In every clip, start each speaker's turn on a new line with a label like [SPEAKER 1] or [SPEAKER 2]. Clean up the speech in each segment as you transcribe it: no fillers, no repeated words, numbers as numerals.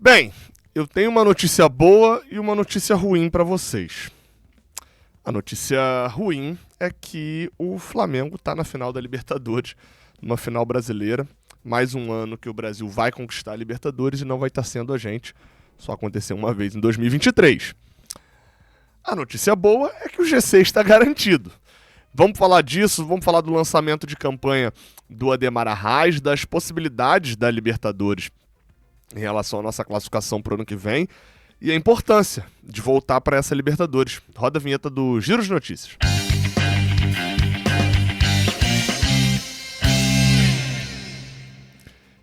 [SPEAKER 1] Bem, eu tenho uma notícia boa e uma notícia ruim para vocês. A notícia ruim é que o Flamengo está na final da Libertadores, numa final brasileira. Mais um ano que o Brasil vai conquistar a Libertadores e não vai estar sendo a gente. Só aconteceu uma vez em 2023. A notícia boa é que o G6 está garantido. Vamos falar disso, vamos falar do lançamento de campanha do Ademar Arraiz, das possibilidades da Libertadores em relação à nossa classificação para o ano que vem e a importância de voltar para essa Libertadores. Roda a vinheta do Giro de Notícias.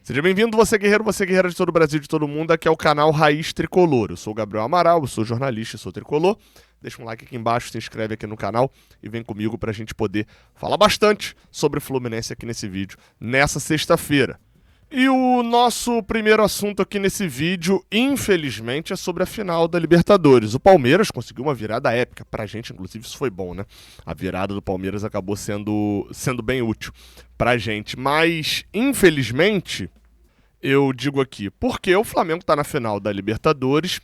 [SPEAKER 1] Seja bem-vindo, você guerreira de todo o Brasil, de todo mundo. Aqui é o canal Raiz Tricolor. Eu sou o Gabriel Amaral, eu sou jornalista, sou tricolor. Deixa um like aqui embaixo, se inscreve aqui no canal e vem comigo pra gente poder falar bastante sobre o Fluminense aqui nesse vídeo, nessa sexta-feira. E o nosso primeiro assunto aqui nesse vídeo, infelizmente, é sobre a final da Libertadores. O Palmeiras conseguiu uma virada épica. Pra gente, inclusive, isso foi bom, né? A virada do Palmeiras acabou sendo bem útil pra gente. Mas, infelizmente, eu digo aqui, porque o Flamengo tá na final da Libertadores.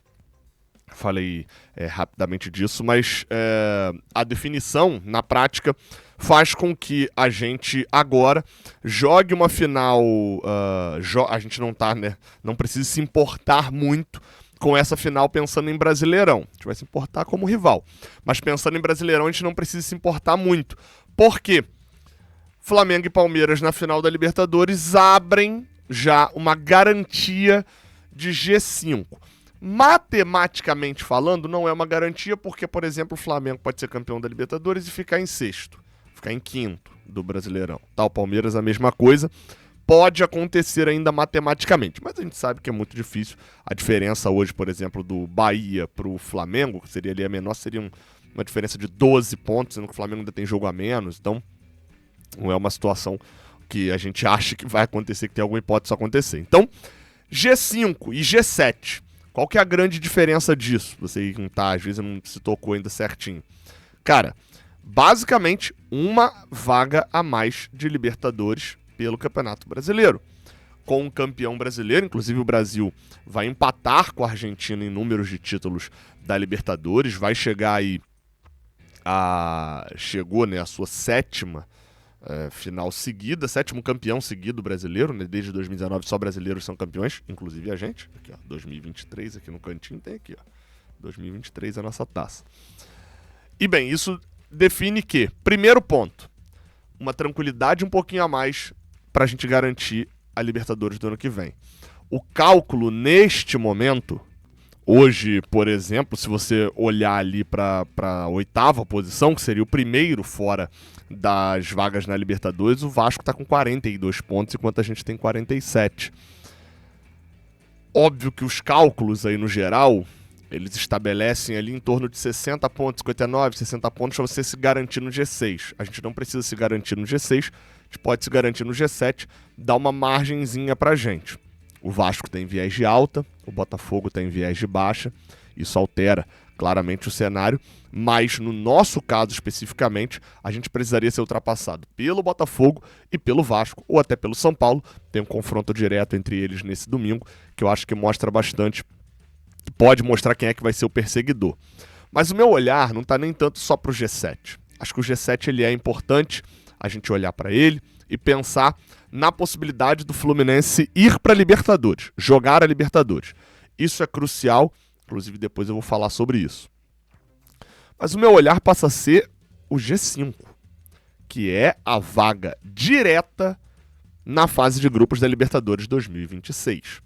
[SPEAKER 1] Falei rapidamente disso, mas a definição, na prática, faz com que a gente agora jogue uma final. A gente não precisa se importar muito com essa final pensando em Brasileirão. A gente vai se importar como rival. Mas pensando em Brasileirão, a gente não precisa se importar muito. Por quê? Flamengo e Palmeiras na final da Libertadores abrem já uma garantia de G5. Matematicamente falando, não é uma garantia porque, por exemplo, o Flamengo pode ser campeão da Libertadores e ficar em sexto, ficar em quinto do Brasileirão. O Palmeiras a mesma coisa, pode acontecer ainda matematicamente, mas a gente sabe que é muito difícil. A diferença hoje, por exemplo, do Bahia para o Flamengo, que seria ali a menor, seria uma diferença de 12 pontos, sendo que o Flamengo ainda tem jogo a menos, então não é uma situação que a gente acha que vai acontecer, que tem alguma hipótese de acontecer. Então, G5 e G7. Qual que é a grande diferença disso? Você não tá, às vezes não se tocou ainda certinho. Cara, basicamente uma vaga a mais de Libertadores pelo Campeonato Brasileiro. Com um campeão brasileiro, inclusive o Brasil vai empatar com a Argentina em números de títulos da Libertadores, vai chegar aí chegou, né, a sua sétima final seguida, sétimo campeão seguido brasileiro, né? Desde 2019 só brasileiros são campeões, inclusive a gente. Aqui, ó, 2023 aqui no cantinho tem aqui, ó. 2023 é a nossa taça. E bem, isso define que, primeiro ponto, uma tranquilidade um pouquinho a mais pra gente garantir a Libertadores do ano que vem. O cálculo neste momento, hoje, por exemplo, se você olhar ali para a oitava posição, que seria o primeiro fora das vagas na Libertadores, o Vasco está com 42 pontos, enquanto a gente tem 47. Óbvio que os cálculos aí no geral, eles estabelecem ali em torno de 60 pontos, 59, 60 pontos para você se garantir no G6. A gente não precisa se garantir no G6, a gente pode se garantir no G7, dá uma margenzinha pra gente. O Vasco tem viés de alta, o Botafogo tem viés de baixa, isso altera claramente o cenário, mas no nosso caso especificamente, a gente precisaria ser ultrapassado pelo Botafogo e pelo Vasco, ou até pelo São Paulo. Tem um confronto direto entre eles nesse domingo, que eu acho que mostra bastante, pode mostrar quem é que vai ser o perseguidor. Mas o meu olhar não está nem tanto só para o G7. Acho que o G7 ele é importante a gente olhar para ele e pensar na possibilidade do Fluminense ir para a Libertadores, jogar a Libertadores. Isso é crucial, inclusive depois eu vou falar sobre isso. Mas o meu olhar passa a ser o G5, que é a vaga direta na fase de grupos da Libertadores 2026.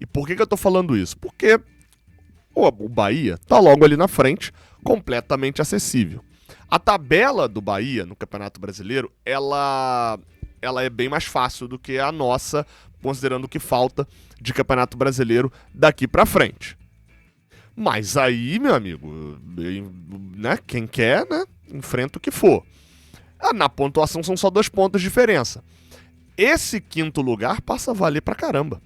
[SPEAKER 1] E por que eu estou falando isso? Porque o Bahia está logo ali na frente, completamente acessível. A tabela do Bahia no Campeonato Brasileiro, ela é bem mais fácil do que a nossa, considerando o que falta de Campeonato Brasileiro daqui pra frente. Mas aí, meu amigo, né, quem quer, né, enfrenta o que for. Na pontuação são só 2 pontos de diferença. Esse quinto lugar passa a valer pra caramba.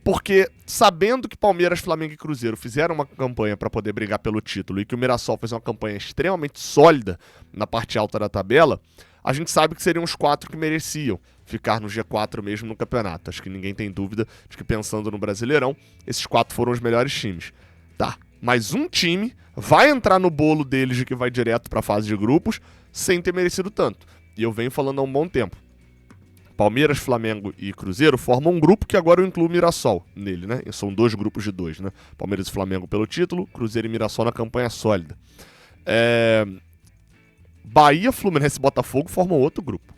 [SPEAKER 1] Porque sabendo que Palmeiras, Flamengo e Cruzeiro fizeram uma campanha para poder brigar pelo título e que o Mirassol fez uma campanha extremamente sólida na parte alta da tabela, a gente sabe que seriam os 4 que mereciam ficar no G4 mesmo no campeonato. Acho que ninguém tem dúvida de que, pensando no Brasileirão, esses 4 foram os melhores times. Tá, mas um time vai entrar no bolo deles de que vai direto para a fase de grupos sem ter merecido tanto. E eu venho falando há um bom tempo. Palmeiras, Flamengo e Cruzeiro formam um grupo que agora eu incluo o Mirassol nele, né? São 2 grupos de 2, né? Palmeiras e Flamengo pelo título, Cruzeiro e Mirassol na campanha sólida. Bahia, Fluminense e Botafogo formam outro grupo.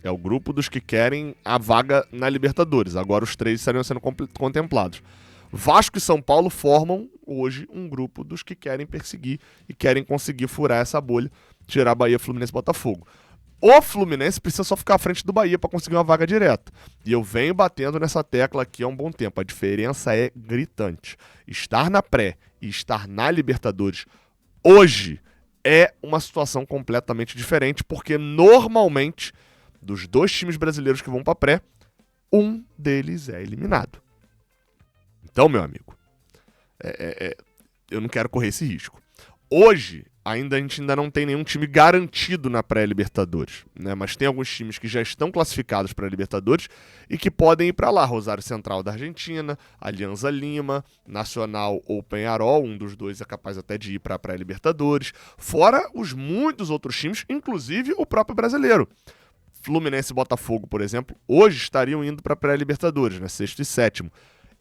[SPEAKER 1] É o grupo dos que querem a vaga na Libertadores. Agora os 3 estariam sendo contemplados. Vasco e São Paulo formam hoje um grupo dos que querem perseguir e querem conseguir furar essa bolha, tirar Bahia, Fluminense e Botafogo. O Fluminense precisa só ficar à frente do Bahia para conseguir uma vaga direta. E eu venho batendo nessa tecla aqui há um bom tempo. A diferença é gritante. Estar na pré e estar na Libertadores hoje é uma situação completamente diferente, porque normalmente, dos 2 times brasileiros que vão para pré, um deles é eliminado. Então, meu amigo, eu não quero correr esse risco. Hoje, a gente ainda não tem nenhum time garantido na pré-Libertadores, né? Mas tem alguns times que já estão classificados para a Libertadores e que podem ir para lá. Rosário Central da Argentina, Alianza Lima, Nacional ou Peñarol, um dos 2 é capaz até de ir para a pré-Libertadores. Fora os muitos outros times, inclusive o próprio brasileiro. Fluminense e Botafogo, por exemplo, hoje estariam indo para a pré-Libertadores, né? 6º e 7º.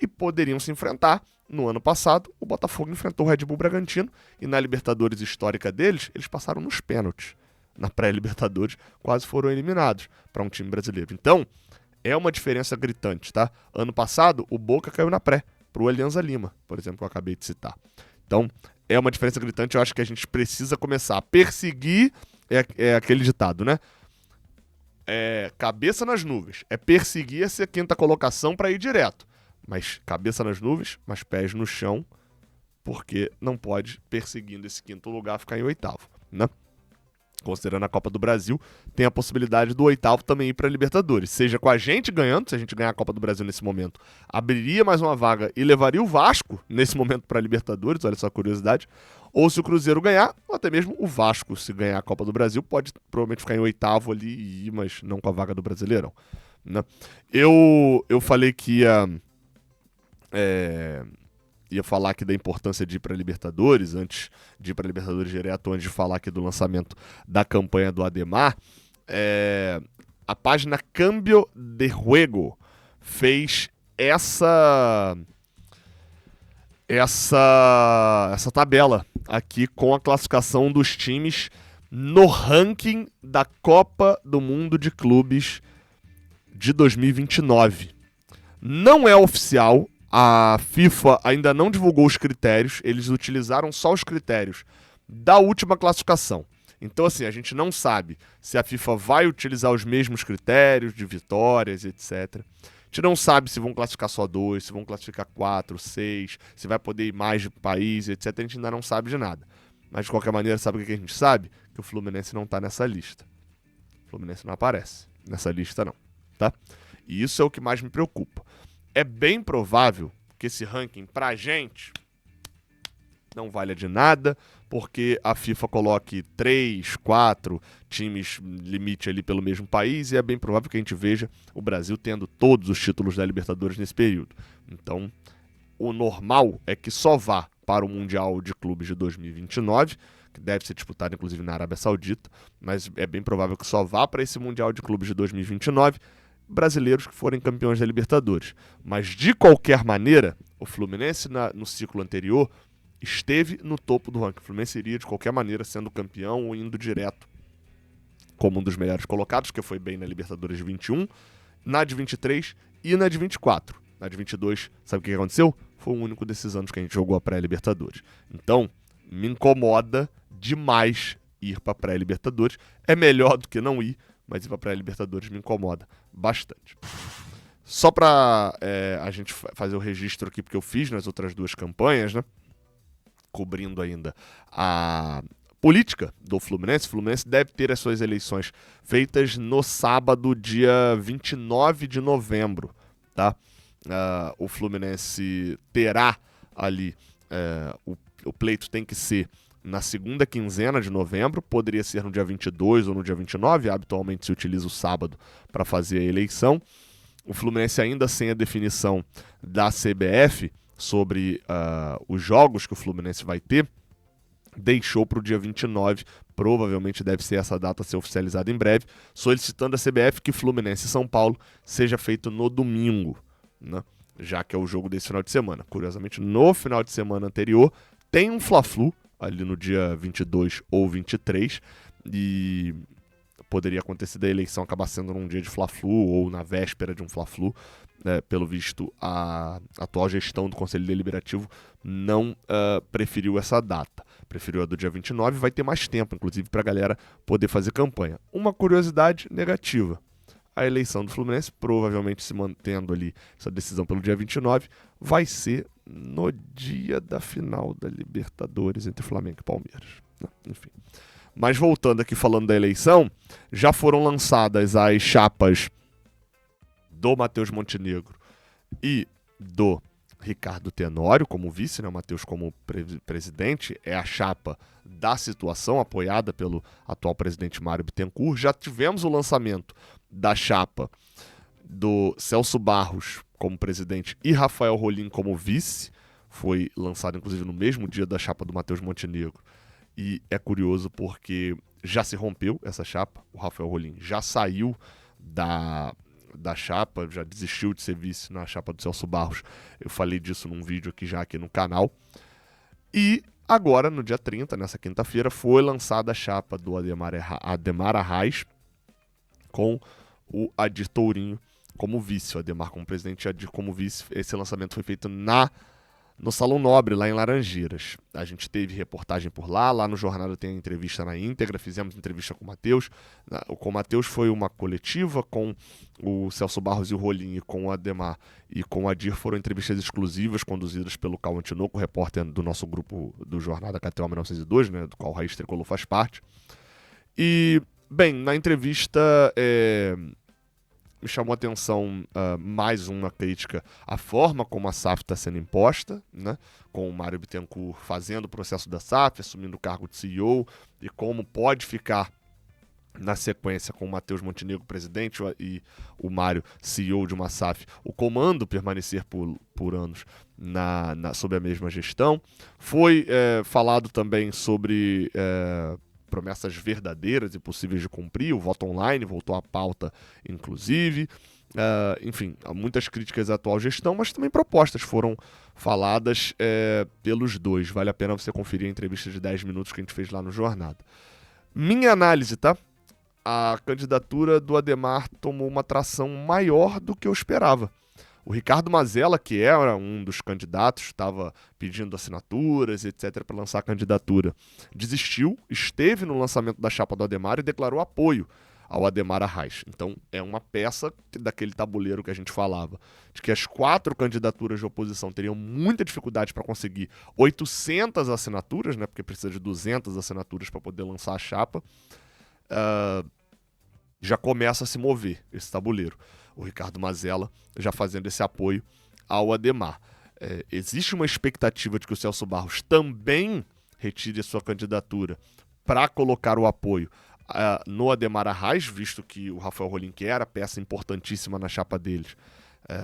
[SPEAKER 1] E poderiam se enfrentar. No ano passado, o Botafogo enfrentou o Red Bull Bragantino e na Libertadores histórica deles, eles passaram nos pênaltis. Na pré-Libertadores, quase foram eliminados para um time brasileiro. Então, é uma diferença gritante, tá? Ano passado, o Boca caiu na pré, para o Alianza Lima, por exemplo, que eu acabei de citar. Então, é uma diferença gritante, eu acho que a gente precisa começar a perseguir, é aquele ditado, né? Cabeça nas nuvens, é perseguir essa 5ª colocação para ir direto. Mas cabeça nas nuvens, mas pés no chão, porque não pode, perseguindo esse 5º lugar, ficar em 8º, né? Considerando a Copa do Brasil, tem a possibilidade do 8º também ir para a Libertadores. Seja com a gente ganhando, se a gente ganhar a Copa do Brasil nesse momento, abriria mais uma vaga e levaria o Vasco, nesse momento, para a Libertadores, olha só a curiosidade. Ou se o Cruzeiro ganhar, ou até mesmo o Vasco, se ganhar a Copa do Brasil, pode provavelmente ficar em 8º ali e ir, mas não com a vaga do Brasileirão, né? Eu falei que ia falar aqui da importância de ir para a Libertadores, antes de ir para a Libertadores direto, antes de falar aqui do lançamento da campanha do Ademar. A página Cambio de Juego fez essa tabela aqui com a classificação dos times no ranking da Copa do Mundo de Clubes de 2029. Não é oficial. A FIFA ainda não divulgou os critérios, eles utilizaram só os critérios da última classificação. Então, assim, a gente não sabe se a FIFA vai utilizar os mesmos critérios de vitórias, etc. A gente não sabe se vão classificar só 2, se vão classificar 4, 6, se vai poder ir mais de país, etc. A gente ainda não sabe de nada. Mas, de qualquer maneira, sabe o que a gente sabe? Que o Fluminense não está nessa lista. O Fluminense não aparece nessa lista, não. Tá? E isso é o que mais me preocupa. É bem provável que esse ranking, pra gente, não valha de nada, porque a FIFA coloque 3, 4 times limite ali pelo mesmo país, e é bem provável que a gente veja o Brasil tendo todos os títulos da Libertadores nesse período. Então, o normal é que só vá para o Mundial de Clubes de 2029, que deve ser disputado inclusive na Arábia Saudita, mas é bem provável que só vá para esse Mundial de Clubes de 2029 brasileiros que forem campeões da Libertadores. Mas, de qualquer maneira, o Fluminense, no ciclo anterior, esteve no topo do ranking. O Fluminense iria, de qualquer maneira, sendo campeão ou indo direto como um dos melhores colocados, que foi bem na Libertadores de 21, na de 23 e na de 24. Na de 22, sabe o que aconteceu? Foi o único desses anos que a gente jogou a pré-Libertadores. Então, me incomoda demais ir para a pré-Libertadores. É melhor do que não ir, mas ir para a pré-Libertadores me incomoda bastante. Só para a gente fazer o registro aqui, porque eu fiz nas outras 2 campanhas, né? Cobrindo ainda a política do Fluminense. O Fluminense deve ter as suas eleições feitas no sábado, dia 29 de novembro, tá? O Fluminense terá ali, o pleito tem que ser na segunda quinzena de novembro, poderia ser no dia 22 ou no dia 29, habitualmente se utiliza o sábado para fazer a eleição. O Fluminense ainda sem a definição da CBF sobre os jogos que o Fluminense vai ter, deixou para o dia 29, provavelmente deve ser essa data a ser oficializada em breve, solicitando a CBF que Fluminense e São Paulo seja feito no domingo, né? Já que é o jogo desse final de semana. Curiosamente, no final de semana anterior, tem um Fla-Flu, ali no dia 22 ou 23, e poderia acontecer da eleição acabar sendo num dia de Fla-Flu ou na véspera de um Fla-Flu. Pelo visto, a atual gestão do Conselho Deliberativo não preferiu essa data. Preferiu a do dia 29, vai ter mais tempo, inclusive, para a galera poder fazer campanha. Uma curiosidade negativa: a eleição do Fluminense, provavelmente se mantendo ali essa decisão pelo dia 29, vai ser no dia da final da Libertadores entre Flamengo e Palmeiras. Enfim. Mas voltando aqui falando da eleição, já foram lançadas as chapas do Matheus Montenegro e do Ricardo Tenório como vice, né? O Matheus como presidente, é a chapa da situação, apoiada pelo atual presidente Mário Bittencourt. Já tivemos o lançamento da chapa do Celso Barros como presidente e Rafael Rolim como vice. Foi lançado, inclusive, no mesmo dia da chapa do Matheus Montenegro. E é curioso porque já se rompeu essa chapa. O Rafael Rolim já saiu da chapa, já desistiu de ser vice na chapa do Celso Barros. Eu falei disso num vídeo aqui no canal. E agora, no dia 30, nessa quinta-feira, foi lançada a chapa do Ademar Arraes com o Adir Tourinho como vice. O Ademar como presidente e o Adir como vice. Esse lançamento foi feito no Salão Nobre, lá em Laranjeiras. A gente teve reportagem por lá no Jornada tem a entrevista na íntegra, fizemos entrevista com o Matheus. Com o Matheus foi uma coletiva, com o Celso Barros e o Rolim, e com o Ademar e com o Adir foram entrevistas exclusivas, conduzidas pelo Cauã Tinoco, repórter do nosso grupo do Jornada KTO 1902, né, do qual o Raiz Tricolor faz parte. E, bem, na entrevista me chamou a atenção mais uma crítica à forma como a SAF está sendo imposta, né? Com o Mário Bittencourt fazendo o processo da SAF, assumindo o cargo de CEO, e como pode ficar na sequência com o Matheus Montenegro presidente e o Mário CEO de uma SAF, o comando permanecer por anos sob a mesma gestão. Foi falado também sobre promessas verdadeiras e possíveis de cumprir. O voto online voltou à pauta, inclusive. Enfim, há muitas críticas à atual gestão, mas também propostas foram faladas pelos dois. Vale a pena você conferir a entrevista de 10 minutos que a gente fez lá no Jornada. Minha análise, tá? A candidatura do Ademar tomou uma tração maior do que eu esperava. O Ricardo Mazella, que era um dos candidatos, estava pedindo assinaturas, etc., para lançar a candidatura, desistiu, esteve no lançamento da chapa do Ademar e declarou apoio ao Ademar Arraes. Então, é uma peça daquele tabuleiro que a gente falava, de que as 4 candidaturas de oposição teriam muita dificuldade para conseguir 800 assinaturas, né, porque precisa de 200 assinaturas para poder lançar a chapa. Já começa a se mover esse tabuleiro. O Ricardo Mazella já fazendo esse apoio ao Ademar. Existe uma expectativa de que o Celso Barros também retire a sua candidatura para colocar o apoio no Ademar Arraes, visto que o Rafael Rolim, que era peça importantíssima na chapa deles,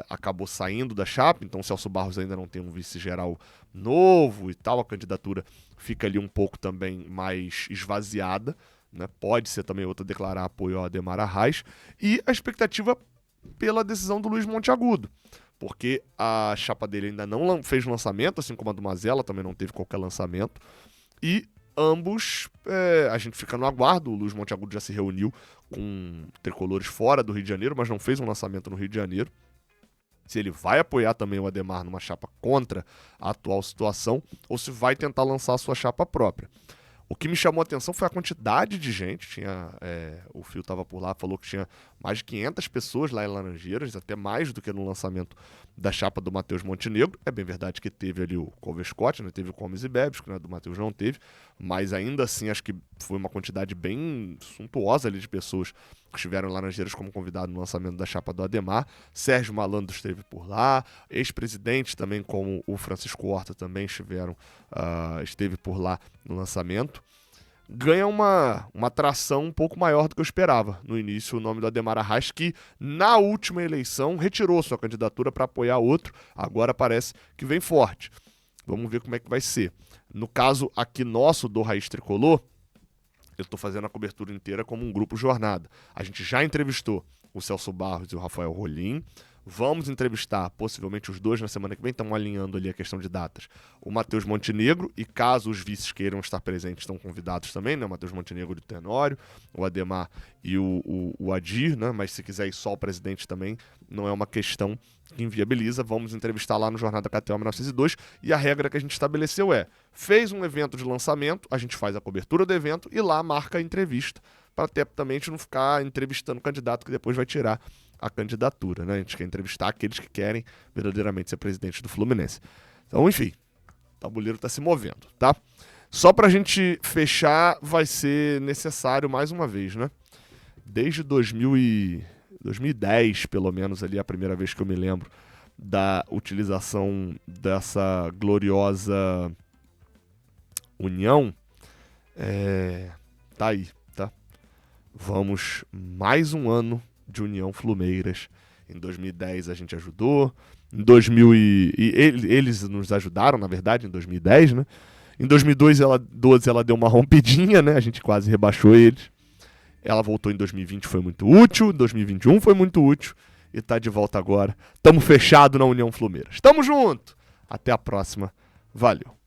[SPEAKER 1] acabou saindo da chapa, então o Celso Barros ainda não tem um vice-geral novo e tal, a candidatura fica ali um pouco também mais esvaziada, né? Pode ser também outra declarar apoio ao Ademar Arraes, e a expectativa pela decisão do Luiz Monteagudo, porque a chapa dele ainda não fez lançamento, assim como a do Mazella também não teve qualquer lançamento, e ambos, a gente fica no aguardo. O Luiz Monteagudo já se reuniu com tricolores fora do Rio de Janeiro, mas não fez um lançamento no Rio de Janeiro. Se ele vai apoiar também o Ademar numa chapa contra a atual situação, ou se vai tentar lançar a sua chapa própria. O que me chamou a atenção foi a quantidade de gente. O Fio estava por lá, falou que tinha mais de 500 pessoas lá em Laranjeiras, até mais do que no lançamento da chapa do Matheus Montenegro. É bem verdade que teve ali o Covescott, né? Teve o Comes e Bebes, que do Matheus não teve, mas ainda assim acho que foi uma quantidade bem suntuosa ali de pessoas estiveram em Laranjeiras como convidado no lançamento da chapa do Ademar. Sérgio Malandro esteve por lá, ex-presidente também, como o Francisco Horta, também esteve por lá no lançamento. Ganha uma atração um pouco maior do que eu esperava. No início, o nome do Ademar Arraes, que na última eleição retirou sua candidatura para apoiar outro, agora parece que vem forte. Vamos ver como é que vai ser. No caso aqui nosso, do Raiz Tricolor, eu estou fazendo a cobertura inteira como um grupo jornada. A gente já entrevistou o Celso Barros e o Rafael Rolim. Vamos entrevistar, possivelmente os dois na semana que vem, estamos alinhando ali a questão de datas, o Matheus Montenegro, e caso os vices queiram estar presentes, estão convidados também, né? O Matheus Montenegro e o Tenório, o Ademar e o Adir, né? Mas se quiser ir só o presidente também, não é uma questão que inviabiliza. Vamos entrevistar lá no Jornada KTO 1902, e a regra que a gente estabeleceu fez um evento de lançamento, a gente faz a cobertura do evento e lá marca a entrevista, para também a gente não ficar entrevistando o candidato que depois vai tirar a candidatura, né? A gente quer entrevistar aqueles que querem verdadeiramente ser presidente do Fluminense. Então, enfim, o tabuleiro está se movendo, tá? Só pra gente fechar, vai ser necessário mais uma vez, né? Desde 2010, pelo menos, ali, a primeira vez que eu me lembro da utilização dessa gloriosa união, tá aí, tá? Vamos mais um ano de União Flumeiras. Em 2010 a gente ajudou, em 2000 eles nos ajudaram, na verdade, em 2010, né? Em 2012 ela deu uma rompidinha, né? A gente quase rebaixou eles. Ela voltou em 2020, foi muito útil, em 2021 foi muito útil, e tá de volta agora. Tamo fechado na União Flumeiras. Tamo junto! Até a próxima. Valeu!